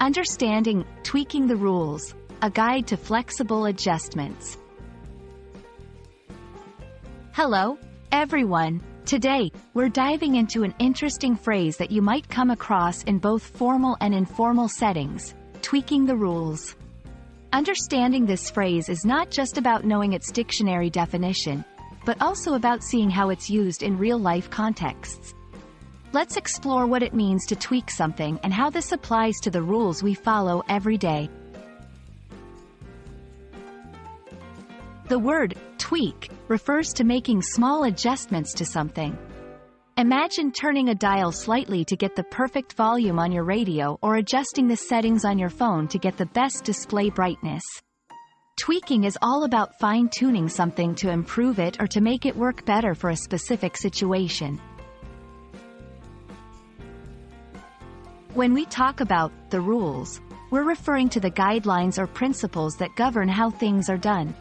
Understanding, tweaking the rules, a guide to flexible adjustments. Hello, everyone. Today, we're diving into an interesting phrase that you might come across in both formal and informal settings, tweaking the rules. Understanding this phrase is not just about knowing its dictionary definition, but also about seeing how it's used in real-life contexts. Let's explore what it means to tweak something and how this applies to the rules we follow every day. The word tweak refers to making small adjustments to something. Imagine turning a dial slightly to get the perfect volume on your radio or adjusting the settings on your phone to get the best display brightness. Tweaking is all about fine-tuning something to improve it or to make it work better for a specific situation. When we talk about the rules, we're referring to the guidelines or principles that govern how things are done.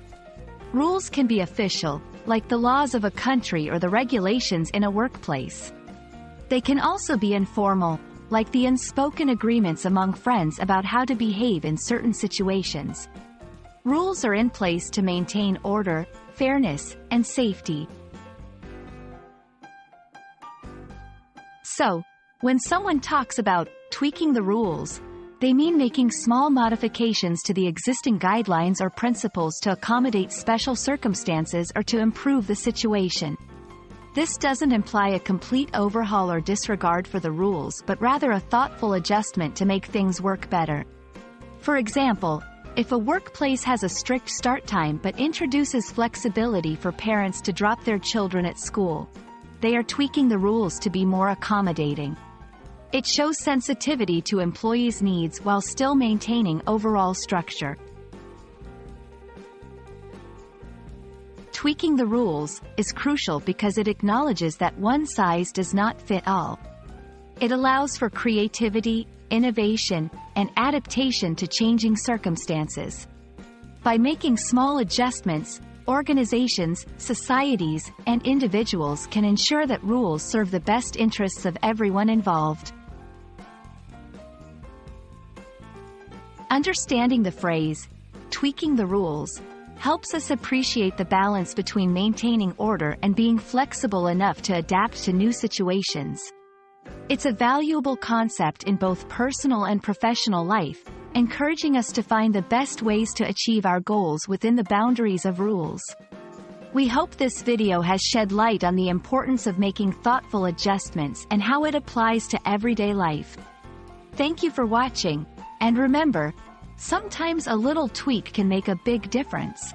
Rules can be official, like the laws of a country or the regulations in a workplace. They can also be informal, like the unspoken agreements among friends about how to behave in certain situations. Rules are in place to maintain order, fairness, and safety. So, when someone talks about tweaking the rules, they mean making small modifications to the existing guidelines or principles to accommodate special circumstances or to improve the situation. This doesn't imply a complete overhaul or disregard for the rules, but rather a thoughtful adjustment to make things work better. For example, if a workplace has a strict start time but introduces flexibility for parents to drop their children at school, they are tweaking the rules to be more accommodating. It shows sensitivity to employees' needs while still maintaining overall structure. Tweaking the rules is crucial because it acknowledges that one size does not fit all. It allows for creativity, innovation, and adaptation to changing circumstances. By making small adjustments, organizations, societies, and individuals can ensure that rules serve the best interests of everyone involved. Understanding the phrase, tweaking the rules, helps us appreciate the balance between maintaining order and being flexible enough to adapt to new situations. It's a valuable concept in both personal and professional life, encouraging us to find the best ways to achieve our goals within the boundaries of rules. We hope this video has shed light on the importance of making thoughtful adjustments and how it applies to everyday life. Thank you for watching, and remember, sometimes a little tweak can make a big difference.